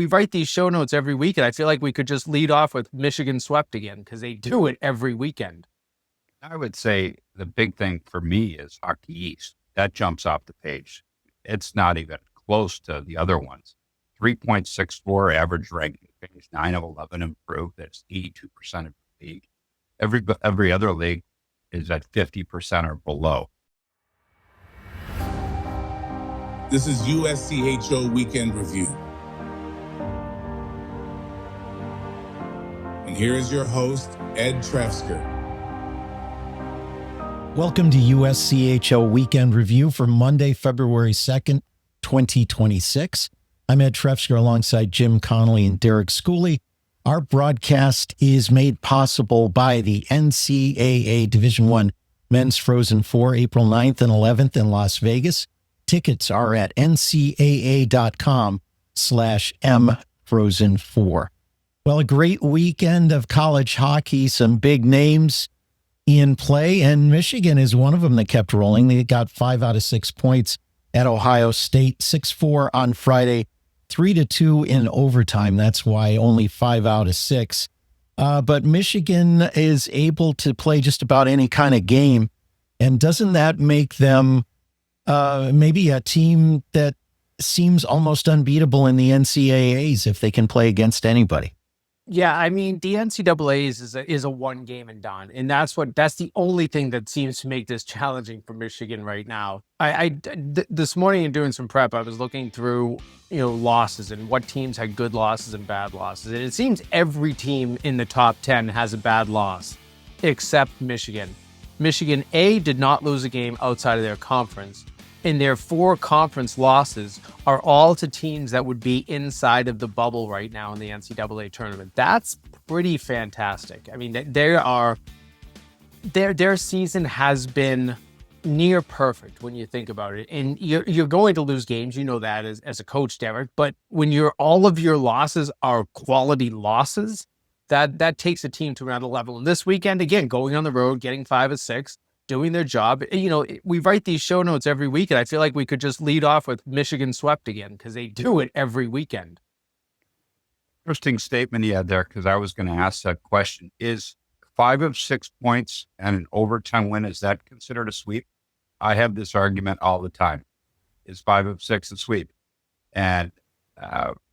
We write these show notes every week, and I feel like we could just lead off with Michigan swept again because they do it every weekend. I would say the big thing for me is Hockey East. That jumps off the page. It's not even close to the other ones. 3.64 average ranking, 9 of 11 improved. That's 82% of the league. Every other league is at 50% or below. This is USCHO Weekend Review. And here is your host, Ed Trefsker. Welcome to USCHO Weekend Review for Monday, February 2nd, 2026. I'm Ed Trefsker alongside Jim Connolly and Derek Schooley. Our broadcast is made possible by the NCAA Division I Men's Frozen Four, April 9th and 11th in Las Vegas. Tickets are at ncaa.com/mfrozen4. Well, a great weekend of college hockey, some big names in play, and Michigan is one of them that kept rolling. They got 5 out of 6 points at Ohio State, 6-4 on Friday, 3-2 in overtime. That's why only 5 out of 6. But Michigan is able to play just about any kind of game, and doesn't that make them maybe a team that seems almost unbeatable in the NCAAs if they can play against anybody? Yeah, I mean, the NCAAs is a one game and done. And that's the only thing that seems to make this challenging for Michigan right now. This morning in doing some prep, I was looking through, losses and what teams had good losses and bad losses. And it seems every team in the top 10 has a bad loss, except Michigan. Michigan A did not lose a game outside of their conference. And their 4 conference losses are all to teams that would be inside of the bubble right now in the NCAA tournament. That's pretty fantastic. I mean, their season has been near perfect when you think about it. And you're going to lose games, you know that as a coach, Derek. But when all of your losses are quality losses, that takes a team to another level. And this weekend, again, going on the road, getting 5 of 6. Doing their job. We write these show notes every week, and I feel like we could just lead off with Michigan swept again because they do it every weekend. Interesting statement he had there, because I was going to ask that question. Is 5 of 6 points and an overtime win, is that considered a sweep? I have this argument all the time. Is 5 of 6 a sweep? And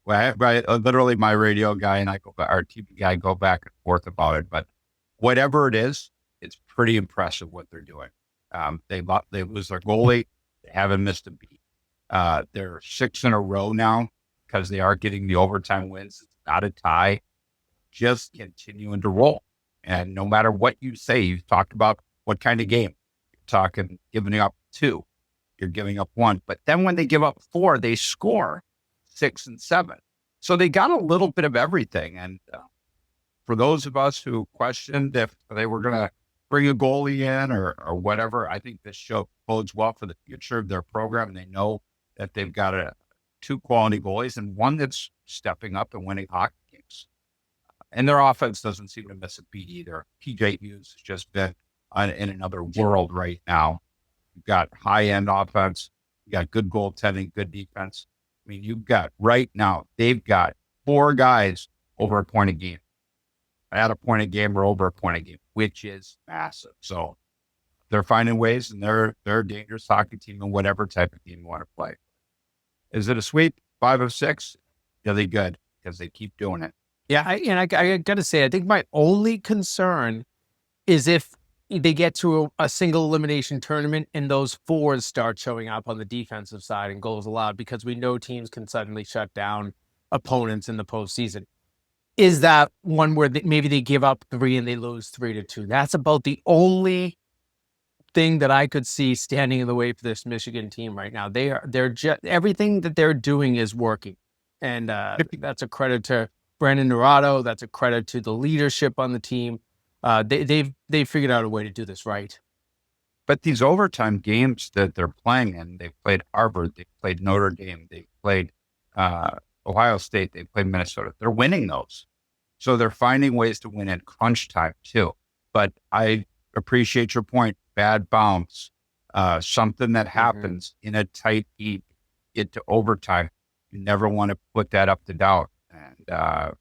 literally my radio guy and our TV guy go back and forth about it. But whatever it is, it's pretty impressive what they're doing. They lose their goalie. They haven't missed a beat. They're 6 in a row now because they are getting the overtime wins. It's not a tie. Just continuing to roll. And no matter what you say, you've talked about what kind of game. You're talking giving up 2. You're giving up 1. But then when they give up 4, they score 6 and 7. So they got a little bit of everything. And for those of us who questioned if they were going to bring a goalie in or whatever, I think this show bodes well for the future of their program. They know that they've got 2 quality goalies and one that's stepping up and winning hockey games. And their offense doesn't seem to miss a beat either. PJ Hughes has just been in another world right now. You've got high-end offense. You got good goaltending, good defense. I mean, you've got right now, they've got 4 guys over a point a game. At a point a game or over a point a game, which is massive. So they're finding ways, and they're a dangerous hockey team in whatever type of game you want to play. Is it a sweep? 5 of 6? Really good because they keep doing it. Yeah, I got to say, I think my only concern is if they get to a single elimination tournament and those 4s start showing up on the defensive side and goals allowed, because we know teams can suddenly shut down opponents in the postseason. Is that one where maybe they give up 3 and they lose 3-2? That's about the only thing that I could see standing in the way for this Michigan team right now. They're just, everything that they're doing is working, and that's a credit to Brandon Naurato. That's a credit to the leadership on the team. They've figured out a way to do this right. But these overtime games that they're playing in, they played Harvard, they played Notre Dame, they played Ohio State, they played Minnesota. They're winning those. So they're finding ways to win in crunch time too. But I appreciate your point. Bad bounce, something that happens in a tight heat, get to overtime. You never want to put that up to doubt. I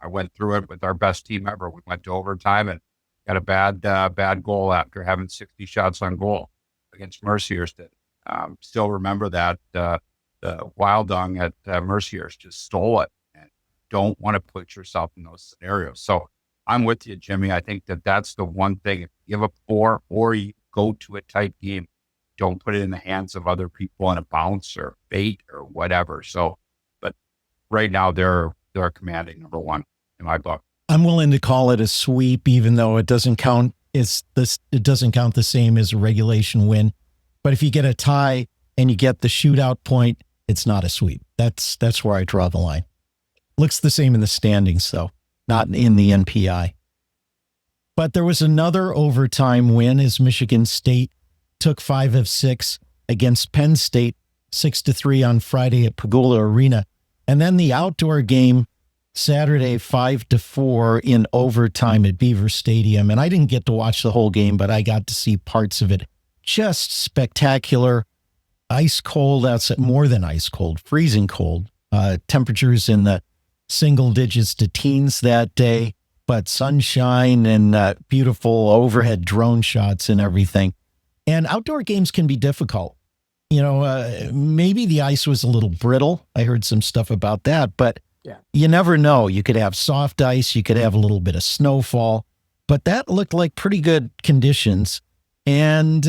went through it with our best team ever. We went to overtime and got a bad goal after having 60 shots on goal against Mercyhurst. Still remember that the Wild Dong at Mercyhurst just stole it, and don't want to put yourself in those scenarios. So I'm with you, Jimmy. I think that's the one thing. If you give up 4 or you go to a tight game, don't put it in the hands of other people on a bounce or bait or whatever. So, but right now they're commanding number 1 in my book. I'm willing to call it a sweep, even though it doesn't count. It doesn't count the same as a regulation win. But if you get a tie and you get the shootout point, it's not a sweep. That's where I draw the line. Looks the same in the standings, though, not in the NPI. But there was another overtime win as Michigan State took 5 of 6 against Penn State, 6-3 on Friday at Pagula Arena. And then the outdoor game Saturday, 5-4 in overtime at Beaver Stadium. And I didn't get to watch the whole game, but I got to see parts of it. Just spectacular. Ice cold outside, more than ice cold, freezing cold. Temperatures in the single digits to teens that day, but sunshine and beautiful overhead drone shots and everything. And outdoor games can be difficult. You know, maybe the ice was a little brittle. I heard some stuff about that, but you never know. You could have soft ice. You could have a little bit of snowfall, but that looked like pretty good conditions and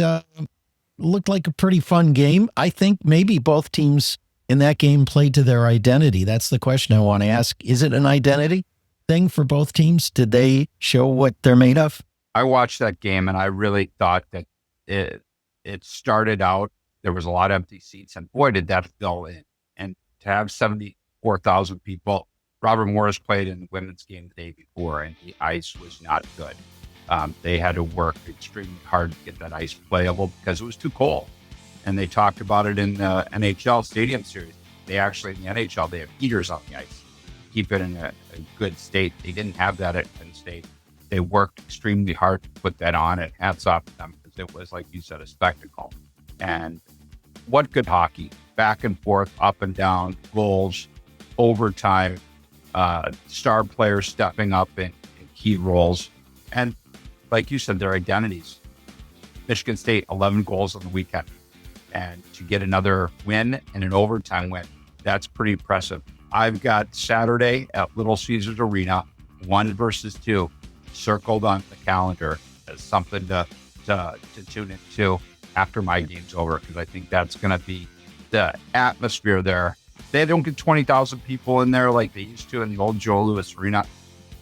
looked like a pretty fun game. I think maybe both teams in that game played to their identity. That's the question I want to ask. Is it an identity thing for both teams? Did they show what they're made of? I watched that game and I really thought that it started out, there was a lot of empty seats, and boy, did that fill in. And to have 74,000 people, Robert Morris played in the women's game the day before, and the ice was not good. They had to work extremely hard to get that ice playable because it was too cold. And they talked about it in the NHL Stadium Series. They actually, in the NHL, they have heaters on the ice, keep it in a good state. They didn't have that at Penn State. They worked extremely hard to put that on, and hats off to them because it was, like you said, a spectacle. And what good hockey, back and forth, up and down, goals, overtime, star players stepping up in key roles. And like you said, their identities. Michigan State, 11 goals on the weekend. And to get another win and an overtime win, that's pretty impressive. I've got Saturday at Little Caesars Arena, 1 versus 2, circled on the calendar as something to tune into after my game's over, because I think that's going to be the atmosphere there. They don't get 20,000 people in there like they used to in the old Joe Louis Arena.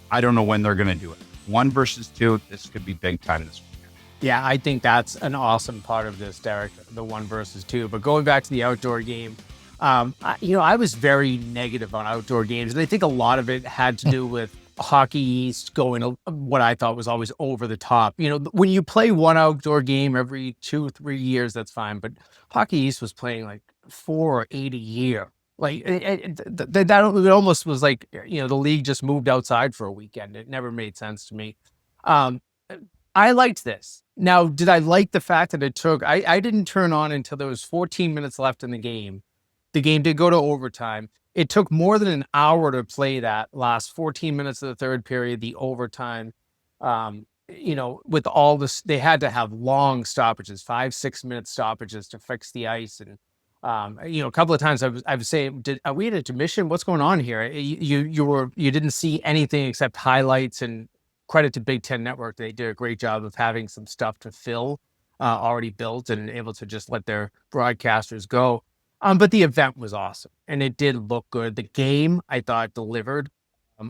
I don't know when they're going to do it. 1 versus 2, this could be big time this weekend. Yeah, I think that's an awesome part of this, Derek, the 1 versus 2. But going back to the outdoor game, I was very negative on outdoor games, and I think a lot of it had to do with Hockey East going what I thought was always over the top. You know, when you play one outdoor game every 2-3 years, that's fine. But Hockey East was playing like 4 or 8 a year. Like it almost was like, the league just moved outside for a weekend. It never made sense to me. I liked this. Now, did I like the fact that it took, I didn't turn on until there was 14 minutes left in the game. The game did go to overtime. It took more than an hour to play that last 14 minutes of the third period, the overtime. With all this, they had to have long stoppages, 5-6 minute stoppages to fix the ice. And, a couple of times I was saying, are we at intermission? What's going on here? You didn't see anything except highlights, and credit to Big Ten Network. They did a great job of having some stuff to fill already built and able to just let their broadcasters go. But the event was awesome, and it did look good. The game, I thought, delivered.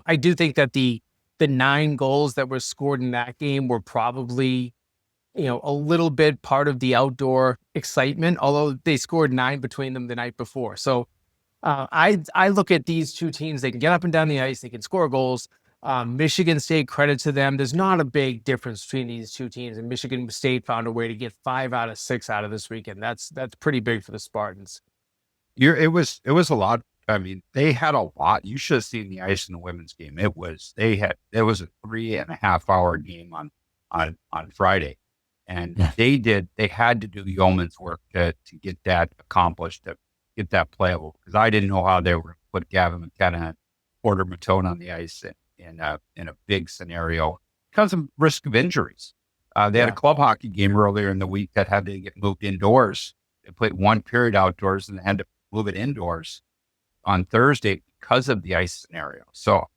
I do think that the 9 goals that were scored in that game were probably, a little bit part of the outdoor excitement, although they scored 9 between them the night before. So I look at these two teams. They can get up and down the ice. They can score goals. Michigan State, credit to them. There's not a big difference between these two teams, and Michigan State found a way to get 5 out of 6 out of this weekend. That's pretty big for the Spartans. It was a lot. I mean, they had a lot. You should have seen the ice in the women's game. It was a 3.5 hour game on Friday. And they had to do yeoman's work to get that accomplished, to get that playable, because I didn't know how they were going to put Gavin McKenna Porter Matone on the ice in a big scenario because of risk of injuries. They had a club hockey game earlier in the week that had to get moved indoors. They played one period outdoors and they had to move it indoors on Thursday because of the ice scenario. So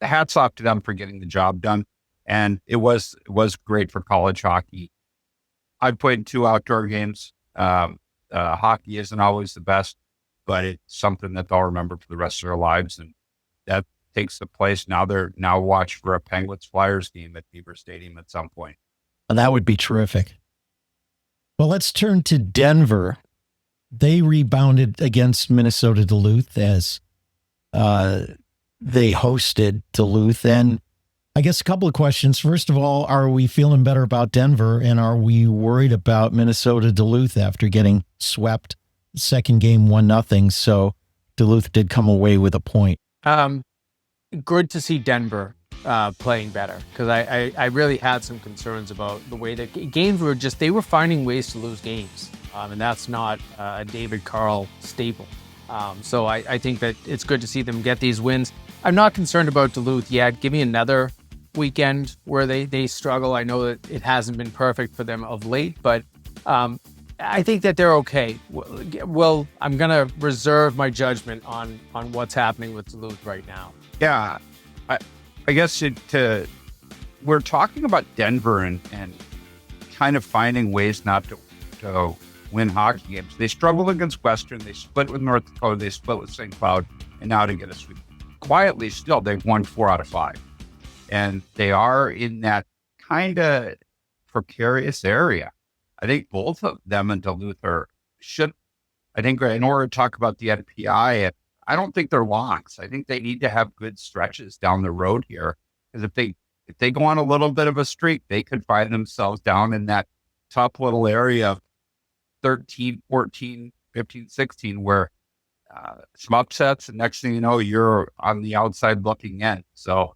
the hats off to them for getting the job done. And it was great for college hockey. I've played 2 outdoor games. Hockey isn't always the best, but it's something that they'll remember for the rest of their lives. And that takes the place. Now watch for a Penguins Flyers game at Beaver Stadium at some point. And that would be terrific. Well, let's turn to Denver. They rebounded against Minnesota Duluth as they hosted Duluth. And I guess a couple of questions. First of all, are we feeling better about Denver? And are we worried about Minnesota Duluth after getting swept? Second game, 1-0. So Duluth did come away with a point. Good to see Denver playing better, because I really had some concerns about the way that games were they were finding ways to lose games. And that's not a David Carl staple. So I think that it's good to see them get these wins. I'm not concerned about Duluth yet. Give me another weekend where they struggle. I know that it hasn't been perfect for them of late, but I think that they're okay. Well, I'm going to reserve my judgment on what's happening with Duluth right now. Yeah, I guess we're talking about Denver and kind of finding ways not to win hockey games. They struggled against Western. They split with North Dakota. They split with St. Cloud. And now to get a sweep. Quietly still, they've won 4 out of 5. And they are in that kind of precarious area. I think both of them and Duluth I think in order to talk about the NPI, I don't think they're locks. I think they need to have good stretches down the road here. Because if they go on a little bit of a streak, they could find themselves down in that top little area of 13, 14, 15, 16, where some upsets, and next thing you know, you're on the outside looking in. So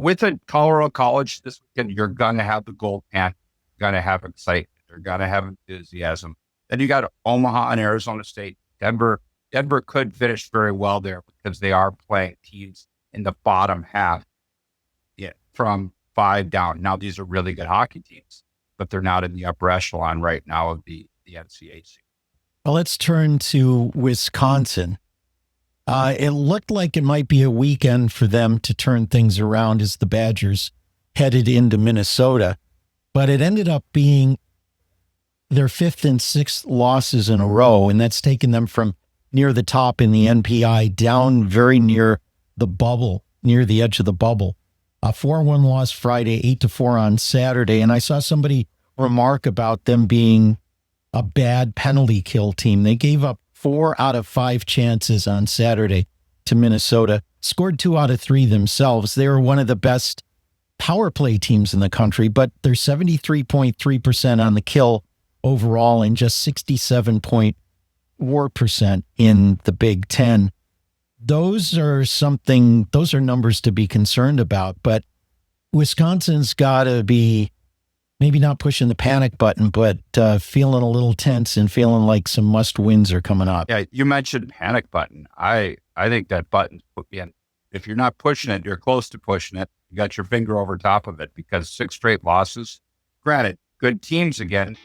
with a Colorado College this weekend, you're going to have the gold pan, you're going to have excitement, you're going to have enthusiasm. Then you got Omaha and Arizona State. Denver could finish very well there because they are playing teams in the bottom half from 5 down. Now, these are really good hockey teams, but they're not in the upper echelon right now of the NCAC. Well, let's turn to Wisconsin. It looked like it might be a weekend for them to turn things around as the Badgers headed into Minnesota, but it ended up being their 5th and 6th losses in a row, and that's taken them from near the top in the NPI down very near the bubble, near the edge of the bubble. A 4-1 loss Friday, 8-4 on Saturday, and I saw somebody remark about them being a bad penalty kill team. They gave up 4 out of 5 chances on Saturday to Minnesota, scored 2 out of 3 themselves. They were one of the best power play teams in the country, but they're 73.3% on the kill overall and just 67.4% in the Big Ten. Those are numbers to be concerned about, but Wisconsin's got to be maybe not pushing the panic button, but feeling a little tense and feeling like some must-wins are coming up. Yeah, you mentioned panic button. I think that button's put in. If you're not pushing it, you're close to pushing it. You got your finger over top of it because 6 straight losses. Granted, good teams again,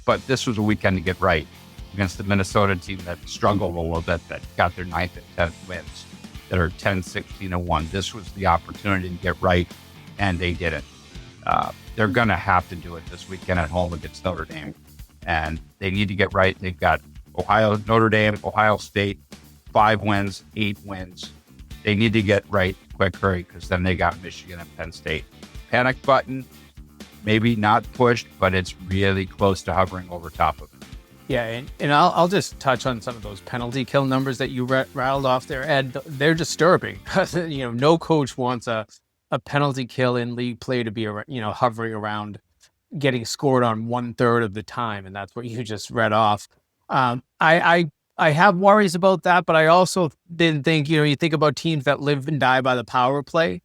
but this was a weekend to get right against the Minnesota team that struggled a little bit, that got their 9th and 10th wins, that are 10, 16, and 1. This was the opportunity to get right, and they didn't. They're going to have to do it this weekend at home against Notre Dame. And they need to get right. They've got Notre Dame, Ohio State, 5 wins, 8 wins. They need to get right quick hurry because then they got Michigan and Penn State. Panic button, maybe not pushed, but it's really close to hovering over top of it. Yeah, and I'll just touch on some of those penalty kill numbers that you rattled off there, Ed. They're disturbing. No coach wants a penalty kill in league play to be, hovering around getting scored on 1/3 of the time. And that's what you just read off. I have worries about that, but I also didn't think, you think about teams that live and die by the power play,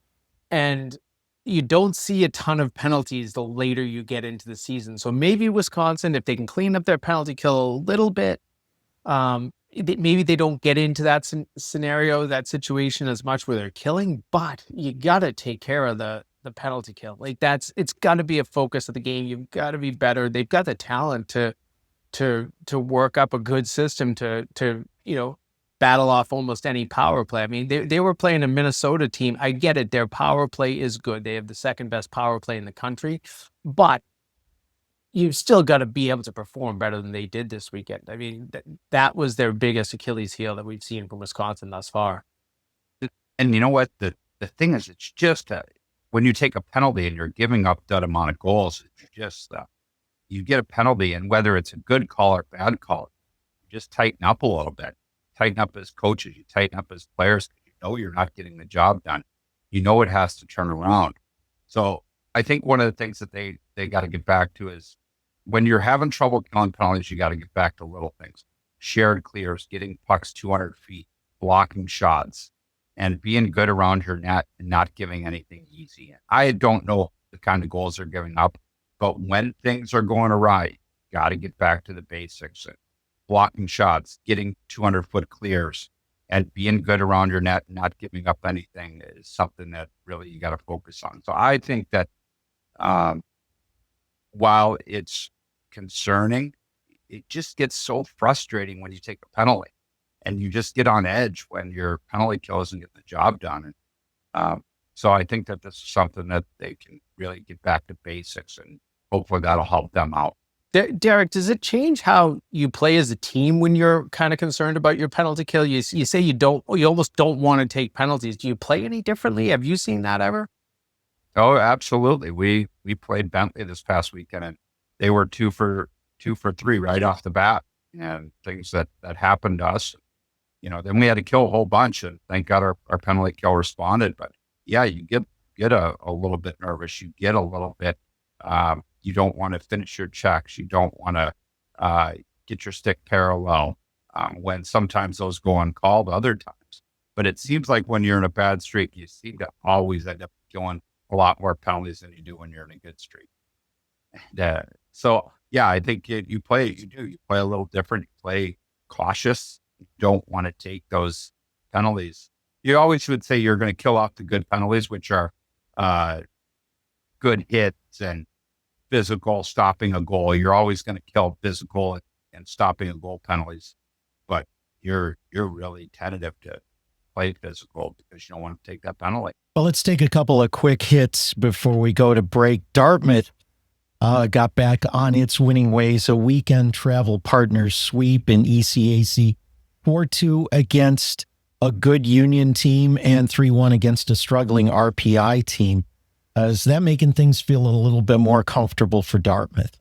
and you don't see a ton of penalties the later you get into the season. So maybe Wisconsin, if they can clean up their penalty kill a little bit, maybe they don't get into that scenario, that situation as much where they're killing, but you got to take care of the penalty kill. Like it's got to be a focus of the game. You've got to be better. They've got the talent to work up a good system to battle off almost any power play. I mean, they were playing a Minnesota team. I get it. Their power play is good. They have the second best power play in the country, but you've still got to be able to perform better than they did this weekend. I mean, that was their biggest Achilles heel that we've seen from Wisconsin thus far. And you know what? The thing is, it's just when you take a penalty and you're giving up that amount of goals, it's just you get a penalty, and whether it's a good call or bad call, you just tighten up a little bit. Tighten up as coaches, you tighten up as players. You know you're not getting the job done. You know it has to turn around. So I think one of the things that they got to get back to is when you're having trouble killing penalties, you got to get back to little things. Shared clears, getting pucks 200 feet, blocking shots, and being good around your net and not giving anything easy. I don't know the kind of goals they're giving up, but when things are going awry, you got to get back to the basics. Blocking shots, getting 200-foot clears, and being good around your net and not giving up anything is something that really you got to focus on. So I think that while it's concerning, it just gets so frustrating when you take a penalty and you just get on edge when your penalty kill isn't getting the job done. And so I think that this is something that they can really get back to basics, and hopefully that'll help them out. Derek, does it change how you play as a team when you're kind of concerned about your penalty kill? You say you almost don't want to take penalties. Do you play any differently? Have you seen that ever? Oh, absolutely. We played Bentley this past weekend, and they were 2 for 3 right off the bat, and things that happened to us. Then we had to kill a whole bunch, and thank God our penalty kill responded. But yeah, you get a little bit nervous. You get a little bit. You don't want to finish your checks. You don't want to get your stick parallel when sometimes those go uncalled other times. But it seems like when you're in a bad streak, you seem to always end up going a lot more penalties than you do when you're in a good streak. So, yeah, I think you play a little different. You play cautious. You don't want to take those penalties. You always would say you're going to kill off the good penalties, which are good hits and physical, stopping a goal. You're always going to kill physical and stopping a goal penalties, but you're really tentative to play physical because you don't want to take that penalty. Well, let's take a couple of quick hits before we go to break. Dartmouth got back on its winning ways, a weekend travel partners sweep in ECAC, 4-2 against a good Union team and 3-1 against a struggling RPI team. Is that making things feel a little bit more comfortable for Dartmouth?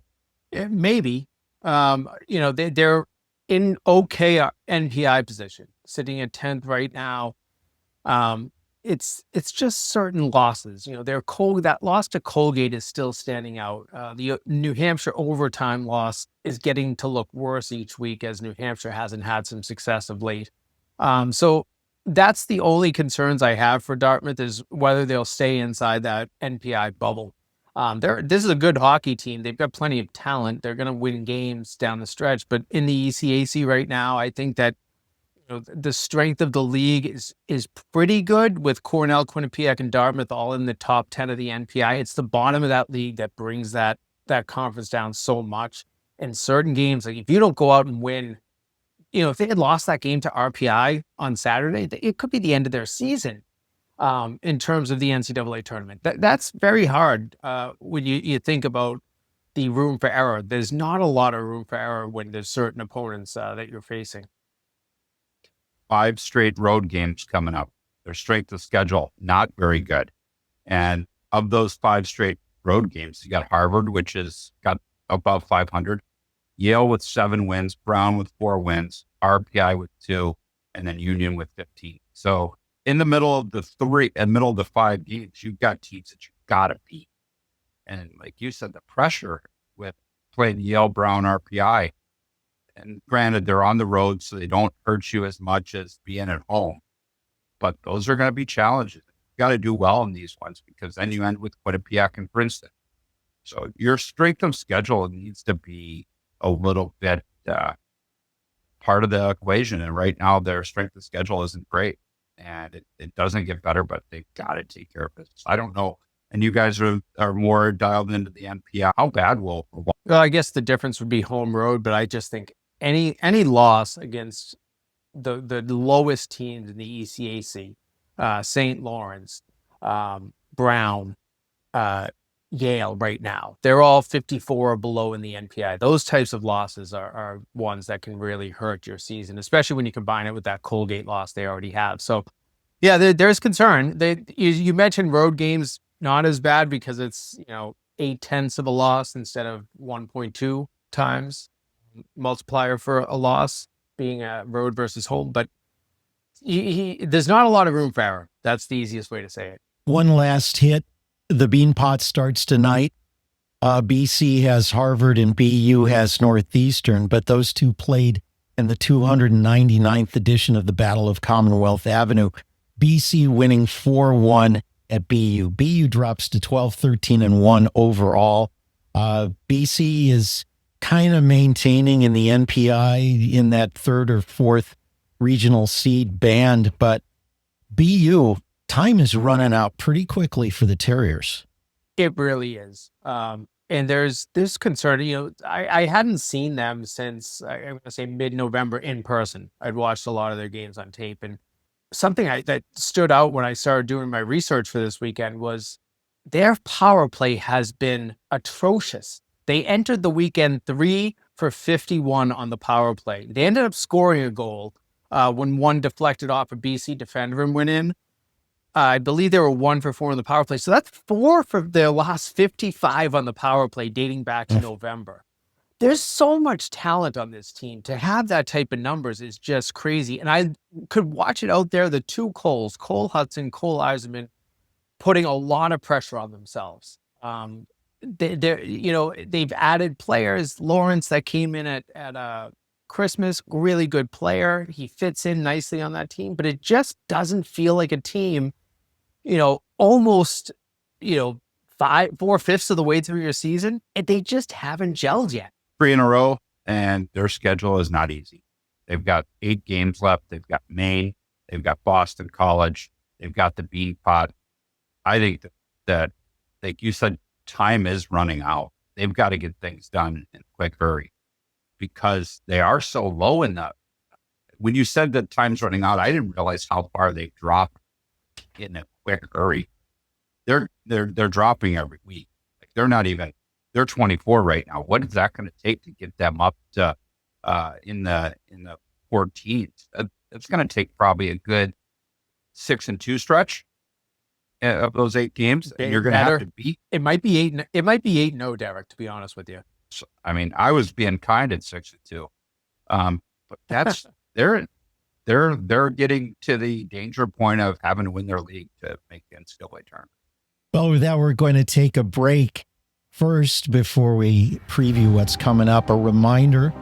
Maybe. They're in okay NPI position, sitting at 10th right now. It's just certain losses. That loss to Colgate is still standing out. The New Hampshire overtime loss is getting to look worse each week as New Hampshire hasn't had some success of late. So that's the only concerns I have for Dartmouth is whether they'll stay inside that NPI bubble. This is a good hockey team. They've got plenty of talent. They're going to win games down the stretch. But in the ECAC right now, I think that the strength of the league is pretty good with Cornell, Quinnipiac, and Dartmouth all in the top 10 of the NPI. It's the bottom of that league that brings that conference down so much. In certain games, like if you don't go out and win, if they had lost that game to RPI on Saturday, it could be the end of their season in terms of the NCAA tournament. That's very hard when you think about the room for error. There's not a lot of room for error when there's certain opponents that you're facing. 5 straight road games coming up. Their strength of schedule, not very good. And of those 5 straight road games, you got Harvard, which has got above 500, Yale with 7 wins, Brown with 4 wins, RPI with 2, and then Union with 15. So in the middle of the 5 games, you've got teams that you've got to beat. And like you said, the pressure with playing Yale, Brown, RPI, and granted, they're on the road, so they don't hurt you as much as being at home. But those are going to be challenges. You got to do well in these ones because then you end with Quinnipiac and Princeton. So your strength of schedule needs to be a little bit part of the equation. And right now their strength of schedule isn't great, and it doesn't get better, but they've got to take care of it. I don't know. And you guys are more dialed into the NPI. How bad will? Well, I guess the difference would be home road, but I just think any loss against the lowest teams in the ECAC, St. Lawrence, Brown, Yale right now, they're all 54 or below in the NPI. Those types of losses are ones that can really hurt your season, especially when you combine it with that Colgate loss they already have. So yeah, there's concern. You mentioned road games, not as bad because it's 0.8 of a loss instead of 1.2 times multiplier for a loss being a road versus home. But there's not a lot of room for error. That's the easiest way to say it. One last hit. The Beanpot starts tonight. BC has Harvard and BU has Northeastern, but those two played in the 299th edition of the Battle of Commonwealth Avenue. BC winning 4-1 at BU. BU drops to 12-13-1 overall. BC is kind of maintaining in the NPI in that third or fourth regional seed band, but BU, time is running out pretty quickly for the Terriers. It really is. And there's this concern, I hadn't seen them since, I'm going to say mid-November in person. I'd watched a lot of their games on tape, and something that stood out when I started doing my research for this weekend was their power play has been atrocious. They entered the weekend 3 for 51 on the power play. They ended up scoring a goal when one deflected off a BC defender and went in. I believe they were 1 for 4 on the power play. So that's 4 for their last 55 on the power play dating back to November. There's so much talent on this team. To have that type of numbers is just crazy. And I could watch it out there, the two Coles, Cole Hudson, Cole Eiserman, putting a lot of pressure on themselves. They've added players. Lawrence that came in at Christmas, really good player. He fits in nicely on that team, but it just doesn't feel like a team, almost, 4/5 of the way through your season, and they just haven't gelled yet. 3 in a row, and their schedule is not easy. They've got 8 games left. They've got Maine. They've got Boston College. They've got the Beanpot. I think that, like you said, time is running out. They've got to get things done in a quick hurry because they are so low in the. When you said that time's running out, I didn't realize how far they've dropped in a quick hurry. They're dropping every week. Like they're 24 right now. What is that going to take to get them up to in the 14s? It's going to take probably a good 6-2 stretch of those 8 games. And you're going to have to beat. It might be 8. It might be 8-0, Derek. To be honest with you. So, I mean, I was being kind at 6-2, but that's they're getting to the danger point of having to win their league to make the NCAA tournament. Well, with that, we're going to take a break. First, before we preview what's coming up, a reminder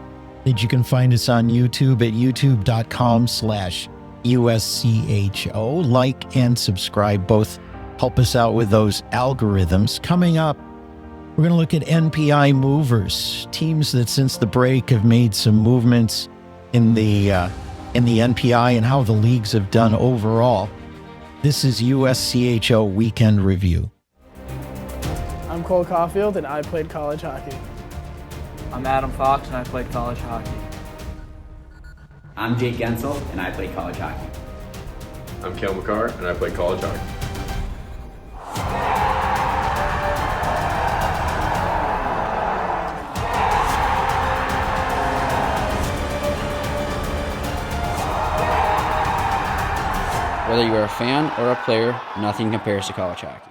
that you can find us on YouTube at youtube.com/USCHO. Like and subscribe. Both help us out with those algorithms. Coming up, we're going to look at NPI movers, teams that since the break have made some movements in the NPI and how the leagues have done overall. This is USCHO Weekend Review. I'm Cole Caulfield, and I played college hockey. I'm Adam Fox, and I played college hockey. I'm Jake Gensel, and I played college hockey. I'm Kel McCarr, and I played college hockey. Whether you are a fan or a player, nothing compares to college hockey.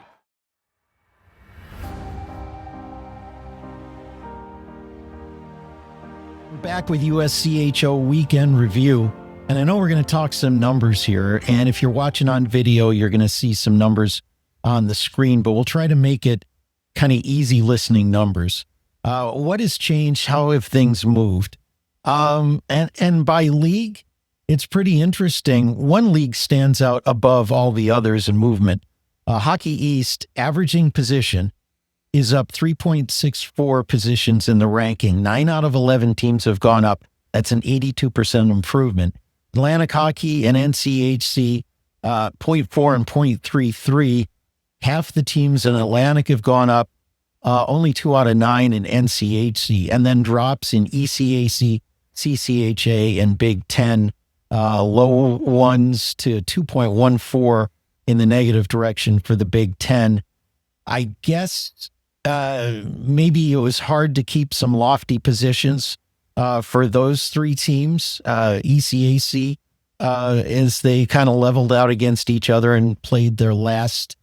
We're back with USCHO Weekend Review, and I know we're going to talk some numbers here, and if you're watching on video, you're going to see some numbers on the screen, but we'll try to make it kind of easy listening numbers. What has changed? How have things moved? And by league, it's pretty interesting. One league stands out above all the others in movement. Hockey East averaging position is up 3.64 positions in the ranking. 9 out of 11 teams have gone up That's an 82% improvement. Atlantic Hockey and NCHC, 0.4 and 0.33. Half the teams in Atlantic have gone up, only 2 out of 9 in NCHC, and then drops in ECAC, CCHA, and Big Ten, low ones to 2.14 in the negative direction for the Big Ten. I guess maybe it was hard to keep some lofty positions for those 3 teams, ECAC, as they kind of leveled out against each other and played their last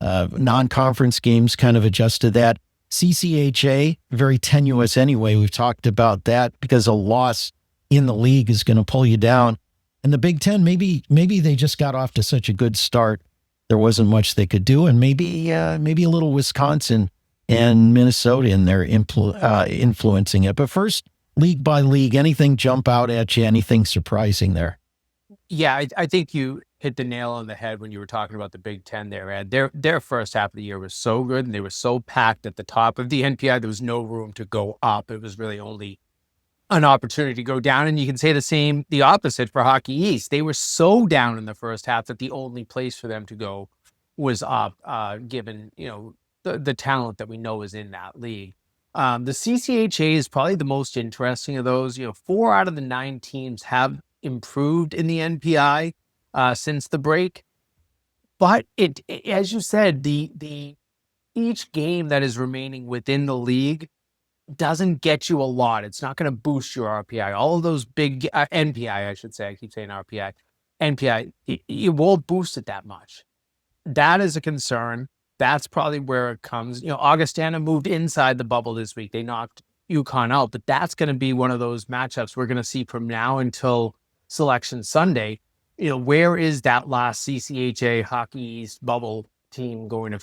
non-conference games, kind of adjusted that. CCHA, very tenuous anyway. We've talked about that because a loss in the league is going to pull you down. And the Big Ten, maybe they just got off to such a good start. There wasn't much they could do. And maybe a little Wisconsin and Minnesota in there influencing it. But first, league by league, anything jump out at you? Anything surprising there? Yeah, I think you hit the nail on the head when you were talking about the Big Ten there, Ed. Their first half of the year was so good, and they were so packed at the top of the NPI, there was no room to go up. It was really only an opportunity to go down. And you can say the opposite for Hockey East. They were so down in the first half that the only place for them to go was up, given, the talent that we know is in that league. The CCHA is probably the most interesting of those. 4 out of the 9 teams have improved in the NPI since the break, but it as you said, the each game that is remaining within the league doesn't get you a lot. It's not going to boost your RPI. All of those big NPI, I should say. I keep saying RPI. NPI, it won't boost it that much. That is a concern. That's probably where it comes. Augustana moved inside the bubble this week. They knocked UConn out, but that's going to be one of those matchups we're going to see from now until Selection Sunday. Where is that last CCHA Hockey East bubble team going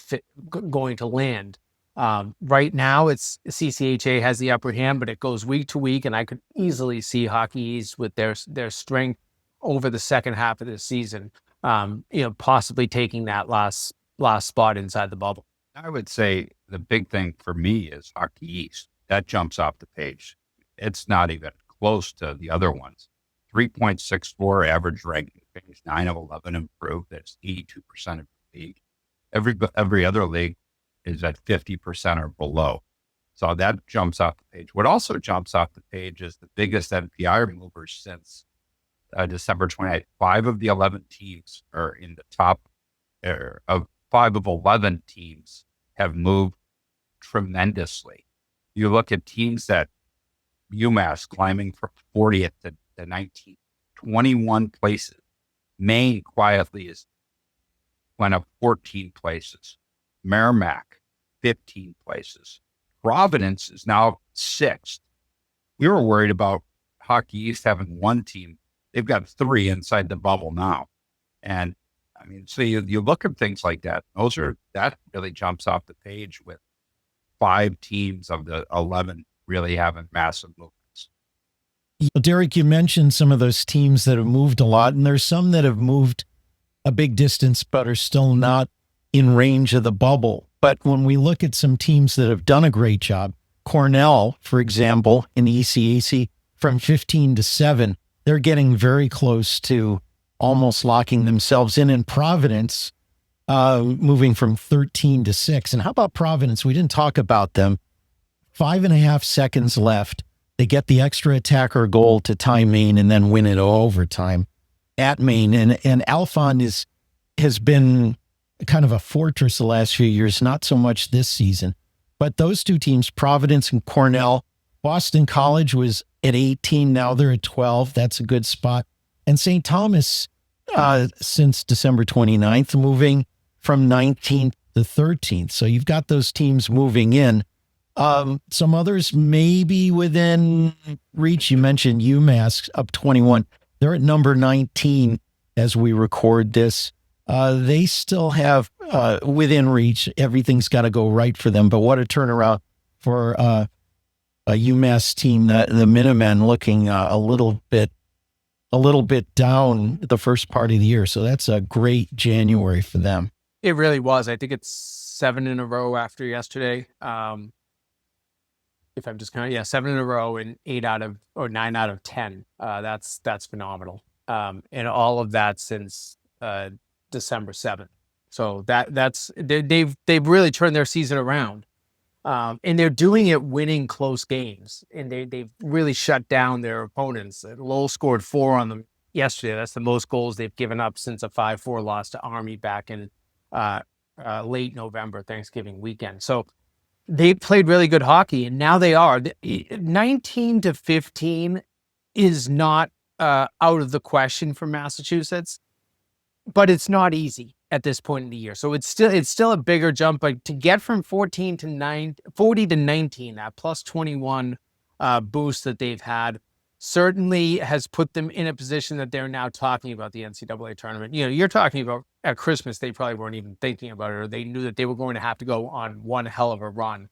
to land? Right now, it's CCHA has the upper hand, but it goes week to week, and I could easily see Hockey East with their strength over the second half of the season, possibly taking that last spot inside the bubble. I would say the big thing for me is Hockey East. That jumps off the page. It's not even close to the other ones. 3.64 average ranking, finished 9 of 11 improved. That's 82% of the league. Every other league is at 50% or below. So that jumps off the page. What also jumps off the page is the biggest NPI removers since December 28th. 5 of the 11 teams are in the top of 5 of 11 teams have moved tremendously. You look at teams that UMass climbing from 40th to 19th, 21 places. Maine quietly went up 14 places. Merrimack, 15 places. Providence is now 6th. We were worried about Hockey East having 1 team. They've got 3 inside the bubble now. And so you look at things like that. That really jumps off the page with 5 teams of the 11 really having massive movements. Derek, you mentioned some of those teams that have moved a lot, and there's some that have moved a big distance but are still not in range of the bubble. But when we look at some teams that have done a great job, Cornell, for example, in the ECAC, from 15 to 7, they're getting very close to almost locking themselves in. And Providence, moving from 13 to 6. And how about Providence? We didn't talk about them. 5.5 seconds left. They get the extra attacker goal to tie Maine and then win it overtime at Maine. And Alphon has been kind of a fortress the last few years, not so much this season. But those 2 teams, Providence and Cornell, Boston College was at 18. Now they're at 12. That's a good spot. And St. Thomas, since December 29th, moving from 19th to 13th. So you've got those teams moving in. Some others maybe within reach. You mentioned UMass up 21. They're at number 19 as we record this. They still have within reach. Everything's got to go right for them. But what a turnaround for a UMass team, the Minutemen, looking a little bit down the first part of the year. So that's a great January for them. It really was. I think it's 7 in a row after yesterday. if I'm just counting, 7 in a row and 9 out of 10. That's phenomenal. And all of that since December 7th. So they've really turned their season around. And they're doing it winning close games, and they've really shut down their opponents. Lowell scored 4 on them yesterday. That's the most goals they've given up since a 5-4 loss to Army back in late November, Thanksgiving weekend. So they played really good hockey, and now they are 19-15 is not out of the question for Massachusetts, but it's not easy at this point in the year. So it's still a bigger jump, but to get from 40 to 19, that plus 21 boost that they've had certainly has put them in a position that they're now talking about the NCAA tournament. You're talking about at Christmas, they probably weren't even thinking about it, or they knew that they were going to have to go on one hell of a run.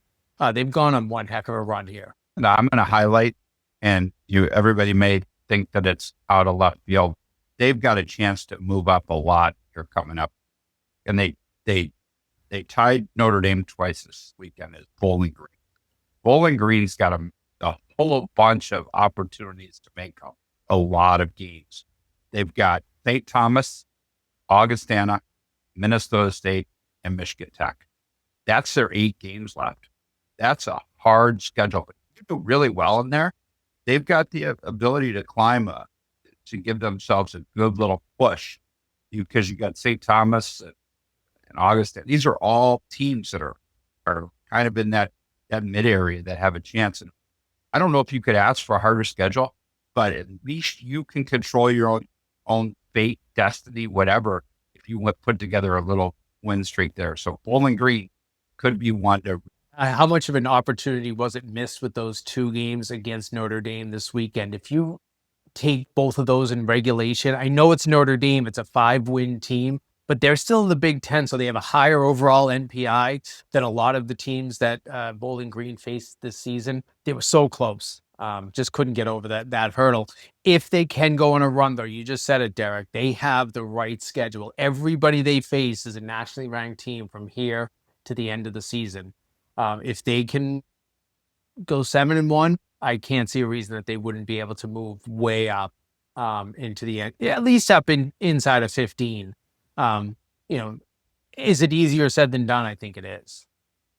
They've gone on one heck of a run here. Now, I'm going to highlight, and everybody may think that it's out of left field. They've got a chance to move up a lot here coming up. And they tied Notre Dame twice this weekend as Bowling Green. Bowling Green's got a whole bunch of opportunities to make up a lot of games. They've got St. Thomas, Augustana, Minnesota State, and Michigan Tech. That's their 8 games left. That's a hard schedule. But you do really well in there. They've got the ability to climb to give themselves a good little push, because you got St. Thomas and Augustana. These are all teams that are kind of in that mid area that have a chance. And I don't know if you could ask for a harder schedule, but at least you can control your own fate, destiny, whatever, if you put together a little win streak there. So Bowling Green could be one to. How much of an opportunity was it missed with those 2 games against Notre Dame this weekend? If you take both of those in regulation, I know it's Notre Dame, it's a 5-win team, but they're still in the Big Ten, so they have a higher overall NPI than a lot of the teams that Bowling Green faced this season. They were so close, just couldn't get over that hurdle. If they can go on a run, though, you just said it, Derek, they have the right schedule. Everybody they face is a nationally ranked team from here to the end of the season. If they can go 7-1, I can't see a reason that they wouldn't be able to move way up into the end, at least up inside of 15. Is it easier said than done? I think it is.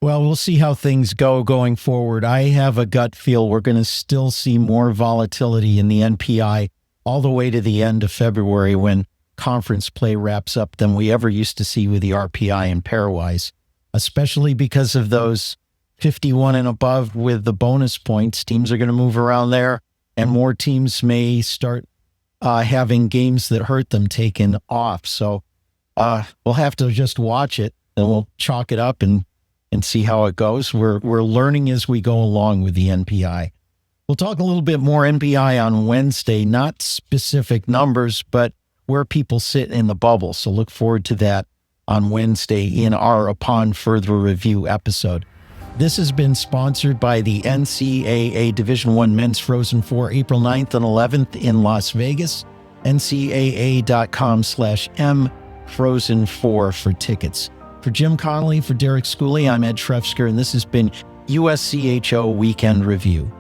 Well, we'll see how things go going forward. I have a gut feel we're going to still see more volatility in the NPI all the way to the end of February when conference play wraps up than we ever used to see with the RPI and pairwise, especially because of those 51 and above with the bonus points. Teams are going to move around there, and more teams may start having games that hurt them taken off. So we'll have to just watch it, and we'll chalk it up and see how it goes. We're learning as we go along with the NPI. We'll talk a little bit more NPI on Wednesday, not specific numbers, but where people sit in the bubble. So look forward to that on Wednesday in our Upon Further Review episode. This has been sponsored by the NCAA Division I Men's Frozen Four, April 9th and 11th in Las Vegas. ncaa.com/mfrozen4 for tickets. For Jim Connolly, for Derek Schooley, I'm Ed Trefsker, and this has been USCHO Weekend Review.